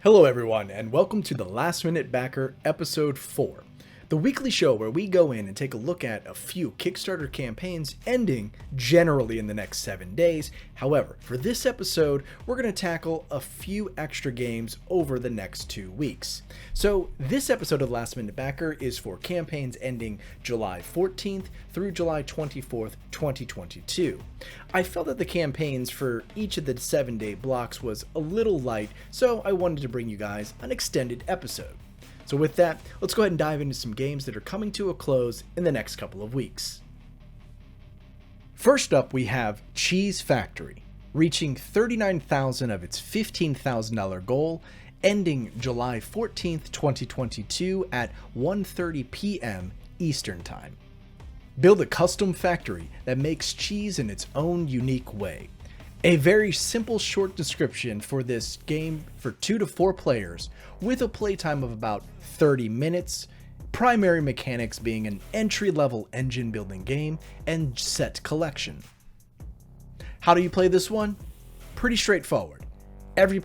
Hello everyone, and welcome to the Last Minute Backer Episode 4, the weekly show where we go in and take a look at a few Kickstarter campaigns ending generally in the next 7 days. However, for this episode, we're going to tackle a few extra games over the next 2 weeks. So this episode of Last Minute Backer is for campaigns ending July 14th through July 24th, 2022. I felt that the campaigns for each of the 7-day blocks was a little light, so I wanted to bring you guys an extended episode. So with that, let's go ahead and dive into some games that are coming to a close in the next couple of weeks. First up, we have Cheese Factory, reaching $39,000 of its $15,000 goal, ending July 14th, 2022 at 1:30 p.m. Eastern Time. Build a custom factory that makes cheese in its own unique way. A very simple short description for this game for 2 to 4 players with a playtime of about 30 minutes, primary mechanics being an entry-level engine building game and set collection. How do you play this one? Pretty straightforward. Every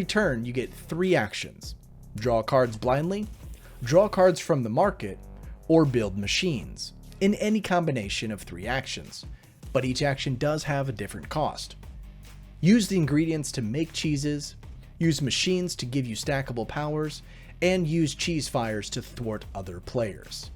turn you get 3 actions. Draw cards blindly, draw cards from the market, or build machines, in any combination of 3 actions. But each action does have a different cost. Use the ingredients to make cheeses, use machines to give you stackable powers, and use cheese fires to thwart other players.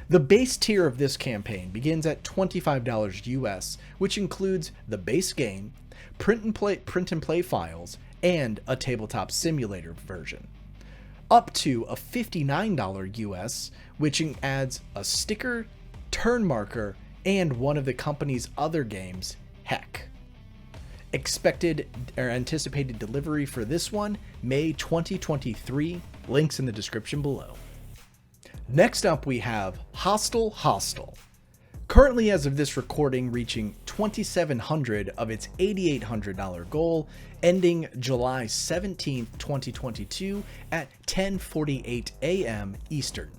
The base tier of this campaign begins at $25 US, which includes the base game, print and play files, and a tabletop simulator version. Up to a $59 US, which adds a sticker, turn marker, and one of the company's other games, Heck. Expected or anticipated delivery for this one, May 2023, links in the description below. Next up we have Hostel. Currently as of this recording reaching $2,700 of its $8,800 goal, ending July 17th, 2022 at 10:48 a.m. Eastern.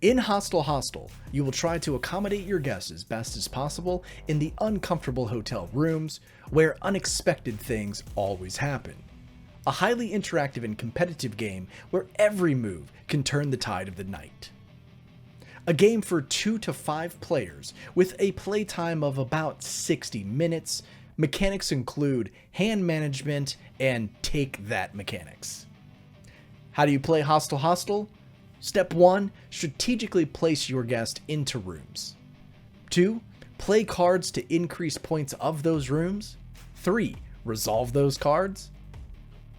In Hostel, you will try to accommodate your guests as best as possible in the uncomfortable hotel rooms, where unexpected things always happen. A highly interactive and competitive game where every move can turn the tide of the night. A game for 2 to 5 players with a playtime of about 60 minutes. Mechanics include hand management and take that mechanics. How do you play Hostel? Step 1, strategically place your guest into rooms. 2, play cards to increase points of those rooms. 3, resolve those cards.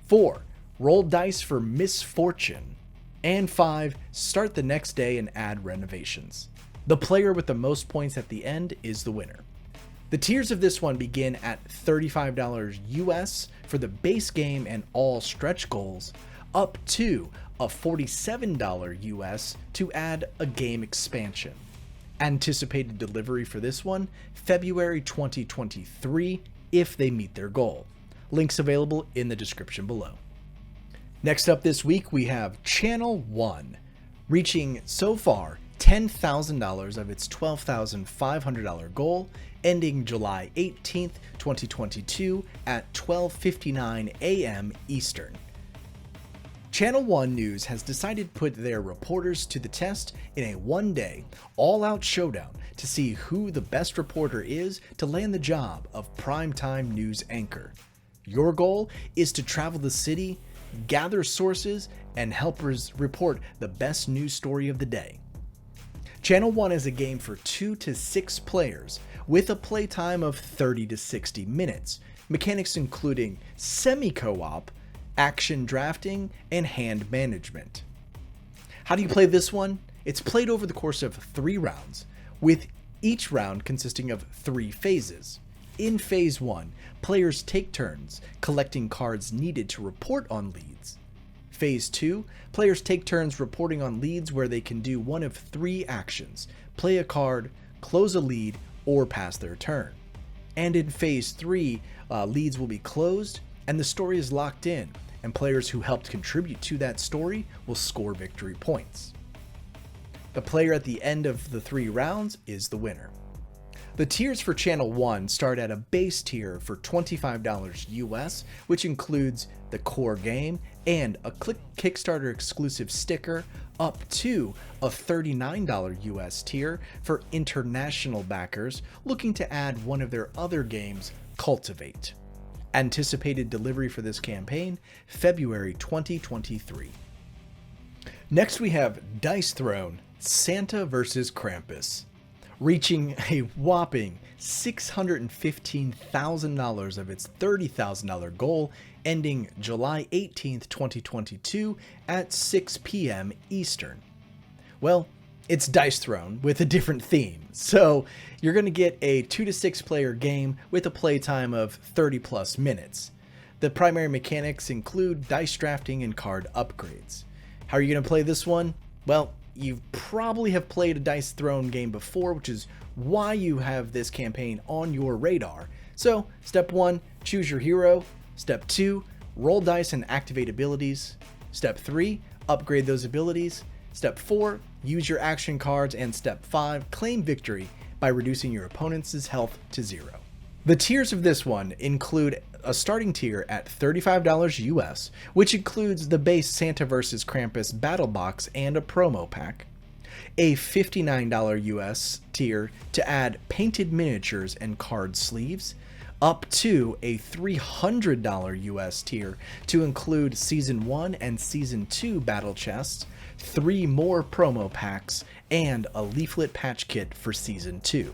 4, roll dice for misfortune. And 5, start the next day and add renovations. The player with the most points at the end is the winner. The tiers of this one begin at $35 US for the base game and all stretch goals, up to a $47 US to add a game expansion. Anticipated delivery for this one, February 2023, if they meet their goal. Links available in the description below. Next up this week, we have Channel 1, reaching so far $10,000 of its $12,500 goal, ending July 18th, 2022 at 12:59 a.m. Eastern. Channel 1 News has decided to put their reporters to the test in a 1-day, all-out showdown to see who the best reporter is to land the job of primetime news anchor. Your goal is to travel the city, gather sources, and help report the best news story of the day. Channel 1 is a game for 2 to 6 players with a playtime of 30 to 60 minutes, mechanics including semi-co-op, action drafting, and hand management. How do you play this one? It's played over the course of 3 rounds, with each round consisting of 3 phases. In phase 1, players take turns collecting cards needed to report on leads. Phase 2, players take turns reporting on leads where they can do one of 3 actions: play a card, close a lead, or pass their turn. And in phase 3, leads will be closed and the story is locked in, and players who helped contribute to that story will score victory points. The player at the end of the 3 rounds is the winner. The tiers for Channel 1 start at a base tier for $25 US, which includes the core game and a Kickstarter exclusive sticker, up to a $39 US tier for international backers looking to add one of their other games, Cultivate. Anticipated delivery for this campaign, February 2023. Next we have Dice Throne, Santa vs. Krampus. Reaching a whopping $615,000 of its $30,000 goal, ending July 18th, 2022 at 6 p.m. Eastern. Well, it's Dice Throne with a different theme, so you're going to get a 2 to 6 player game with a playtime of 30 plus minutes. The primary mechanics include dice drafting and card upgrades. How are you going to play this one? Well, you probably have played a Dice Throne game before, which is why you have this campaign on your radar. So, step 1, choose your hero. Step 2, roll dice and activate abilities. Step 3, upgrade those abilities. Step 4, use your action cards. And step 5, claim victory by reducing your opponent's health to 0. The tiers of this one include a starting tier at $35 US, which includes the base Santa vs. Krampus battle box and a promo pack, a $59 US tier to add painted miniatures and card sleeves, up to a $300 US tier to include Season 1 and Season 2 battle chests, 3 more promo packs, and a leaflet patch kit for Season 2.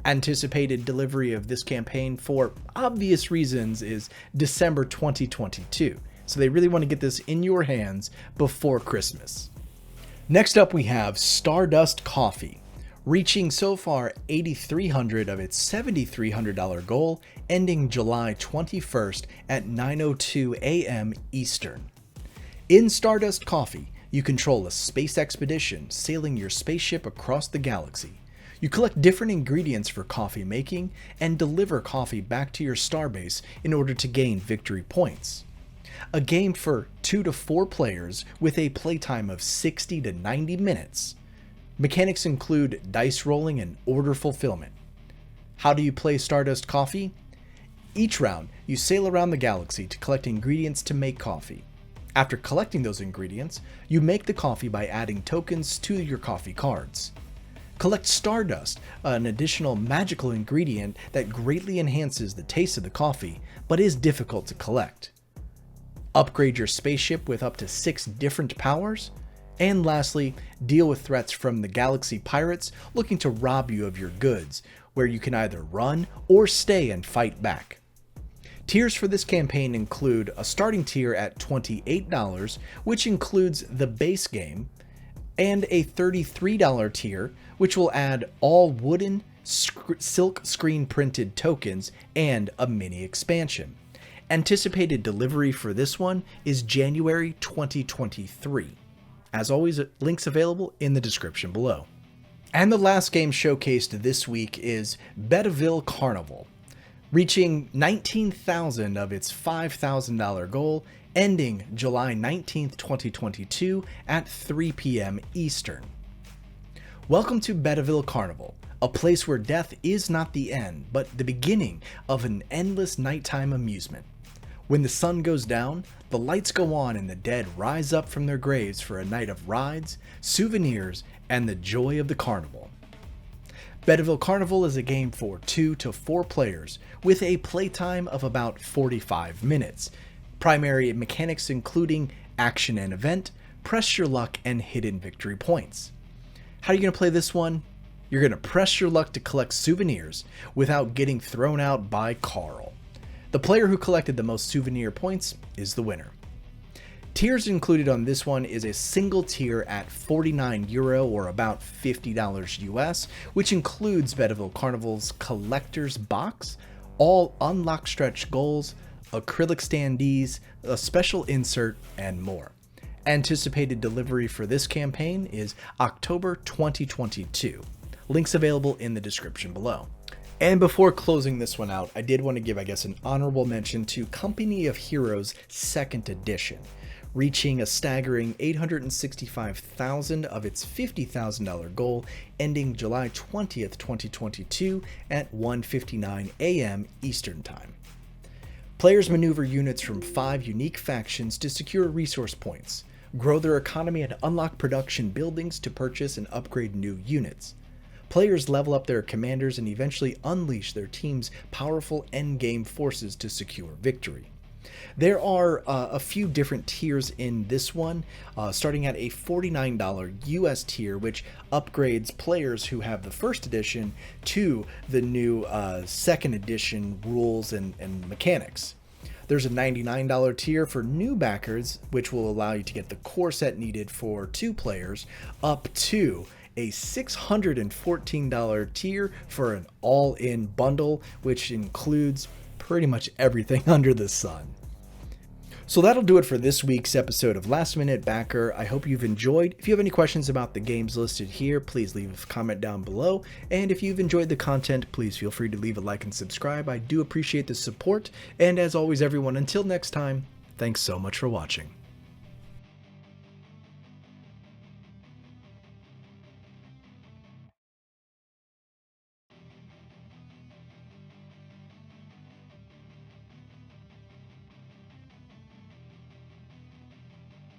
Anticipated delivery of this campaign, for obvious reasons, is December 2022, so they really want to get this in your hands before Christmas. Next up we have Stardust Coffee, reaching so far $8,300 of its $7,300 goal, ending July 21st at 9:02 a.m. Eastern. In Stardust Coffee, you control a space expedition sailing your spaceship across the galaxy. You collect different ingredients for coffee making and deliver coffee back to your starbase in order to gain victory points. A game for 2 to 4 players with a playtime of 60 to 90 minutes. Mechanics include dice rolling and order fulfillment. How do you play Stardust Coffee? Each round, you sail around the galaxy to collect ingredients to make coffee. After collecting those ingredients, you make the coffee by adding tokens to your coffee cards. Collect Stardust, an additional magical ingredient that greatly enhances the taste of the coffee, but is difficult to collect. Upgrade your spaceship with up to 6 different powers. And lastly, deal with threats from the galaxy pirates looking to rob you of your goods, where you can either run or stay and fight back. Tiers for this campaign include a starting tier at $28, which includes the base game, and a $33 tier, which will add all wooden silk screen printed tokens and a mini expansion. Anticipated delivery for this one is January 2023. As always, links available in the description below. And the last game showcased this week is Betterville Carnival, reaching $19,000 of its $5,000 goal, ending July 19th, 2022 at 3 p.m. Eastern. Welcome to Betterville Carnival, a place where death is not the end, but the beginning of an endless nighttime amusement. When the sun goes down, the lights go on and the dead rise up from their graves for a night of rides, souvenirs, and the joy of the carnival. Betterville Carnival is a game for 2 to 4 players with a playtime of about 45 minutes. Primary mechanics including action and event, press your luck, and hidden victory points. How are you going to play this one? You're going to press your luck to collect souvenirs without getting thrown out by Carl. The player who collected the most souvenir points is the winner. Tiers included on this one is a single tier at €49 or about $50 US, which includes Betterville Carnival's Collector's Box, all unlock stretch goals, acrylic standees, a special insert, and more. Anticipated delivery for this campaign is October 2022. Links available in the description below. And before closing this one out, I did want to give, an honorable mention to Company of Heroes 2nd Edition. reaching a staggering 865,000 of its $50,000 goal, ending July 20th, 2022 at 1:59 a.m. Eastern Time. Players maneuver units from 5 unique factions to secure resource points, grow their economy, and unlock production buildings to purchase and upgrade new units. Players level up their commanders and eventually unleash their team's powerful endgame forces to secure victory. There are a few different tiers in this one, starting at a $49 US tier, which upgrades players who have the first edition to the new second edition rules and mechanics. There's a $99 tier for new backers, which will allow you to get the core set needed for 2 players, up to a $614 tier for an all-in bundle, which includes pretty much everything under the sun. So that'll do it for this week's episode of Last Minute Backer. I hope you've enjoyed. If you have any questions about the games listed here, please leave a comment down below. And if you've enjoyed the content, please feel free to leave a like and subscribe. I do appreciate the support. And as always, everyone, until next time, thanks so much for watching.